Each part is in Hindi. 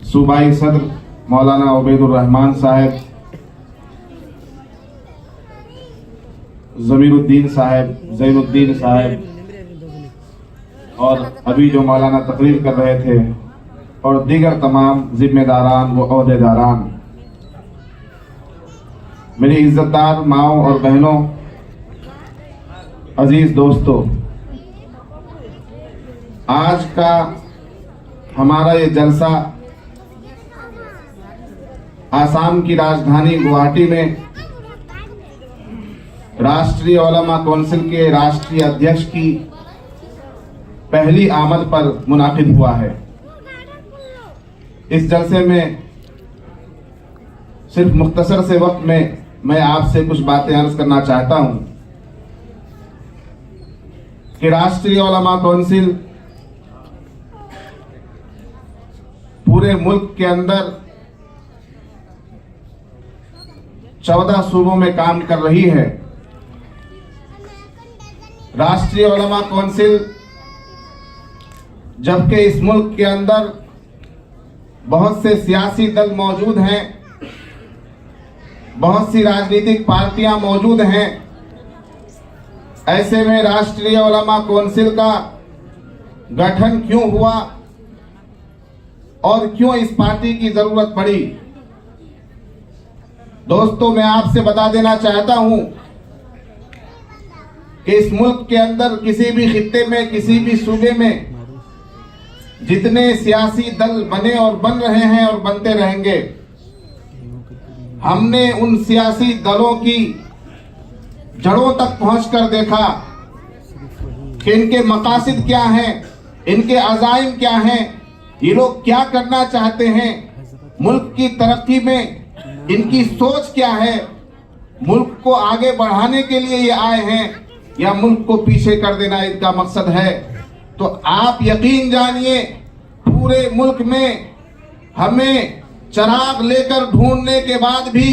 सूबाई सदर मौलाना उबैदुर रहमान साहब, जमीरुद्दीन साहब, जैनुद्दीन साहब और अभी जो मौलाना तकरीर कर रहे थे और दीगर तमाम जिम्मेदारान व ओहदेदारान, मेरी इज्जतदार माओ और बहनों, अजीज दोस्तों, आज का हमारा ये जलसा आसाम की राजधानी गुवाहाटी में राष्ट्रीय उलमा काउंसिल के राष्ट्रीय अध्यक्ष की पहली आमद पर मुनाकिद हुआ है। इस जलसे में सिर्फ मुख्तसर से वक्त में मैं आपसे कुछ बातें अर्ज करना चाहता हूं कि राष्ट्रीय उलमा काउंसिल पूरे मुल्क के अंदर 14 सूबों में काम कर रही है। राष्ट्रीय उलमा काउंसिल जबकि इस मुल्क के अंदर बहुत से सियासी दल मौजूद हैं, बहुत सी राजनीतिक पार्टियां मौजूद हैं, ऐसे में राष्ट्रीय उलमा काउंसिल का गठन क्यों हुआ और क्यों इस पार्टी की जरूरत पड़ी? दोस्तों, मैं आपसे बता देना चाहता हूं कि इस मुल्क के अंदर किसी भी खित्ते में, किसी भी सूबे में जितने सियासी दल बने और बन रहे हैं और बनते रहेंगे, हमने उन सियासी दलों की जड़ों तक पहुंचकर देखा कि इनके मकासद क्या हैं, इनके अज़ाइम क्या हैं, ये लोग क्या करना चाहते हैं, मुल्क की तरक्की में इनकी सोच क्या है, मुल्क को आगे बढ़ाने के लिए ये आए हैं या मुल्क को पीछे कर देना इनका मकसद है। तो आप यकीन जानिए, पूरे मुल्क में हमें चिराग लेकर ढूंढने के बाद भी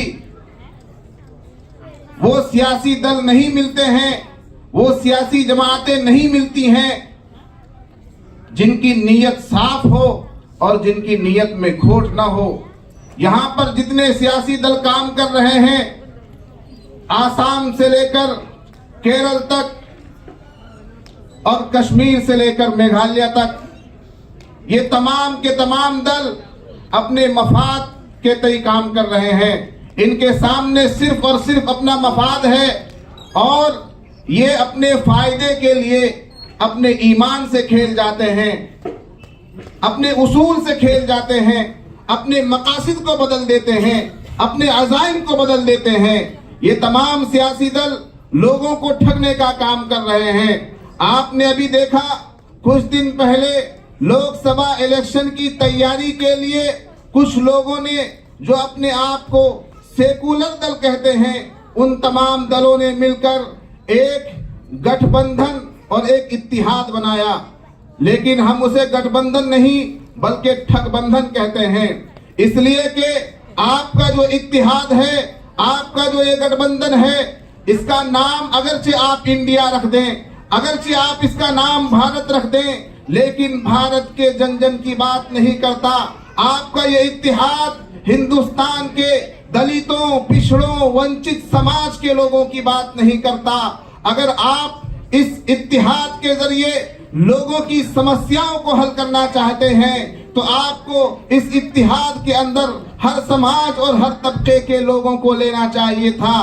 वो सियासी दल नहीं मिलते हैं, वो सियासी जमातें नहीं मिलती हैं जिनकी नीयत साफ हो और जिनकी नीयत में खोट ना हो। यहां पर जितने सियासी दल काम कर रहे हैं, आसाम से लेकर केरल तक और कश्मीर से लेकर मेघालय तक, ये तमाम के तमाम दल अपने मफाद के तय काम कर रहे हैं। इनके सामने सिर्फ और सिर्फ अपना मफाद है और ये अपने फायदे के लिए अपने ईमान से खेल जाते हैं, अपने उसूल से खेल जाते हैं, अपने मकासद को बदल देते हैं, अपने अज़ाइम को बदल देते हैं। ये तमाम सियासी दल लोगों को ठगने का काम कर रहे हैं। आपने अभी देखा, कुछ दिन पहले लोकसभा इलेक्शन की तैयारी के लिए कुछ लोगों ने, जो अपने आप को सेकुलर दल कहते हैं, उन तमाम दलों ने मिलकर एक गठबंधन और एक इत्तिहाद बनाया। लेकिन हम उसे गठबंधन नहीं बल्कि ठगबंधन कहते हैं, इसलिए कि आपका जो इत्तिहाद है, आपका जो ये गठबंधन है, इसका नाम अगरचे आप इंडिया रख दें, अगरचे आप इसका नाम भारत रख दें, लेकिन भारत के जन जन की बात नहीं करता। आपका ये इत्तिहाद हिंदुस्तान के दलितों, पिछड़ों, वंचित समाज के लोगों की बात नहीं करता। अगर आप इस इत्तिहाद के जरिए लोगों की समस्याओं को हल करना चाहते हैं तो आपको इस इत्तिहाद के अंदर हर समाज और हर तबके के लोगों को लेना चाहिए था।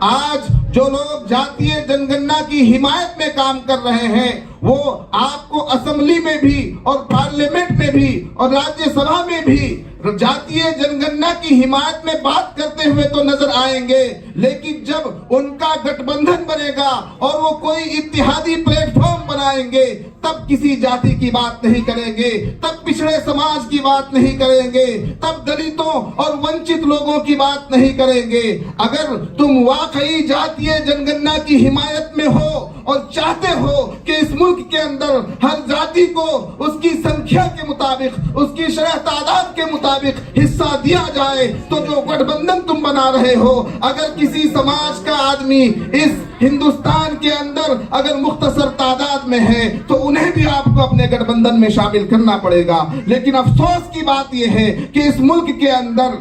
आज जो लोग जातीय जनगणना की हिमायत में काम कर रहे हैं, वो आपको असेंबली में भी और पार्लियामेंट में भी और राज्यसभा में भी जातीय जनगणना की हिमायत में बात करते हुए तो नजर आएंगे, लेकिन जब उनका गठबंधन बनेगा और वो कोई इत्तिहादी प्लेटफॉर्म बनाएंगे, तब किसी जाति की बात नहीं करेंगे, तब पिछड़े समाज की बात नहीं करेंगे, तब दलितों और वंचित लोगों की बात नहीं करेंगे। अगर तुम वाकई जातीय जनगणना की हिमायत में हो और चाहते हो कि इस मुल्क के अंदर हर जाति को उसकी संख्या के मुताबिक, उसकी शरह तादाद के मुताबिक हिस्सा दिया जाए, तो जो गठबंधन तुम बना रहे हो, अगर किसी समाज का आदमी इस हिंदुस्तान के अंदर अगर मुख्तसर तादाद में है तो उन्हें भी आपको अपने गठबंधन में शामिल करना पड़ेगा। लेकिन अफसोस की बात यह है कि इस मुल्क के अंदर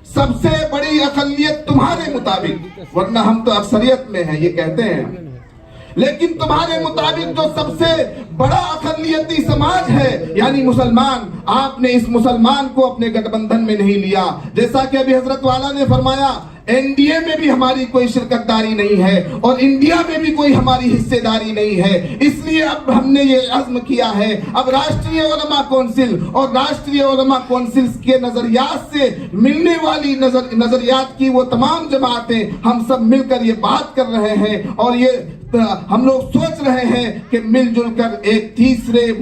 सबसे बड़ी अकलियत तुम्हारे मुताबिक, वरना हम तो अक्सरियत में हैं ये कहते हैं, लेकिन तुम्हारे मुताबिक जो सबसे बड़ा अकलियती समाज है यानी मुसलमान, आपने इस मुसलमान को अपने गठबंधन में नहीं लिया। जैसा कि अभी हजरत वाला ने फरमाया, एनडीए में भी हमारी कोई शिरकतदारी नहीं है और इंडिया में भी कोई हमारी हिस्सेदारी नहीं है। इसलिए अब हमने ये अज़्म किया है, अब राष्ट्रीय उलमा कौंसिल और राष्ट्रीय उलमा कौंसिल के नजरियात से मिलने वाली नजरियात की वो तमाम जमातें हम सब मिलकर ये बात कर रहे हैं और ये हम लोग सोच रहे हैं कि मिलजुल कर एक तीसरे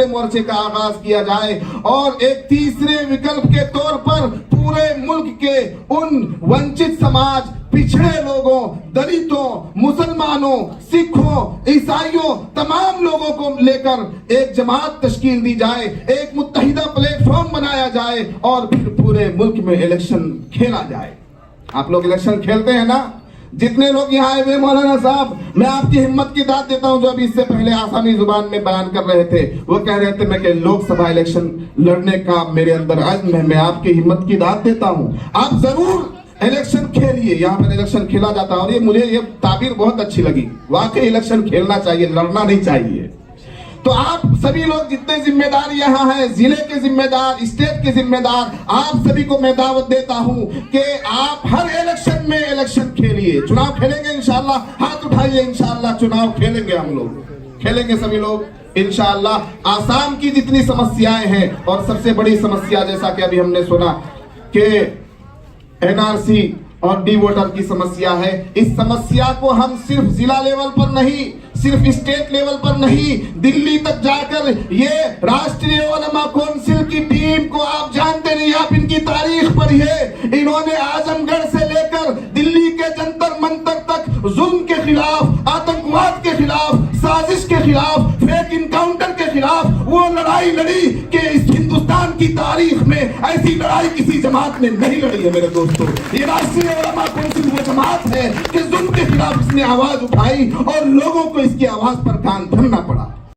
मोर्चे का आगाज किया जाए और एक तीसरे विकल्प के तौर पर पूरे मुल्क के उन वंचित समाज, पिछड़े लोगों, दलितों, मुसलमानों, सिखों, ईसाइयों, तमाम लोगों को लेकर एक जमात तश्कील दी जाए, एक मुत्तहिदा प्लेटफॉर्म बनाया जाए और फिर पूरे मुल्क में इलेक्शन खेला जाए। आप लोग इलेक्शन खेलते हैं ना? जितने लोग यहाँ आए हुए मौलाना साहब, मैं आपकी हिम्मत की दाद देता हूँ। जो अभी इससे पहले आसामी जुबान में बयान कर रहे थे, वो कह रहे थे मैं कि लोकसभा इलेक्शन लड़ने का मेरे अंदर अज़्म है, मैं आपकी हिम्मत की दाद देता हूँ। आप जरूर इलेक्शन खेलिए, यहाँ पर इलेक्शन खेला जाता है और ये मुझे ये ताबीर बहुत अच्छी लगी। वाकई इलेक्शन खेलना चाहिए, लड़ना नहीं चाहिए। तो आप सभी लोग जितने जिम्मेदार यहाँ हैं, जिले के जिम्मेदार, स्टेट के जिम्मेदार, आप सभी को मैं दावत देता हूँ कि आप हर इलेक्शन में इलेक्शन खेलिए। चुनाव खेलेंगे इंशाअल्लाह, हाथ उठाइए, इंशाअल्लाह चुनाव खेलेंगे, हम लोग खेलेंगे सभी लोग इंशाअल्लाह। आसाम की जितनी समस्याएं हैं और सबसे बड़ी समस्या जैसा कि अभी हमने सुना कि एनआरसी और डी वोटर की समस्या है, इस समस्या को हम सिर्फ जिला लेवल पर नहीं, सिर्फ स्टेट लेवल पर नहीं, दिल्ली तक जाकर ये राष्ट्रीय उलमा कौंसिल की टीम को आप जानते नहीं, आप इनकी तारीख पढ़िए। इन्होंने आजमगढ़ से लेकर दिल्ली के जंतर मंतर तक जुल्म के खिलाफ, आतंकवाद के खिलाफ, साजिश के खिलाफ, फेक इनकाउंटर के खिलाफ वो लड़ाई लड़ी कि इस हिंदुस्तान की तारीख में ऐसी लड़ाई किसी जमात ने नहीं लड़ी है मेरे दोस्तों। ये राष्ट्रीय उलमा कौंसिल वो जमात है कि जुल्म के खिलाफ इसने आवाज उठाई और लोगों को इसकी आवाज पर कान धरना पड़ा।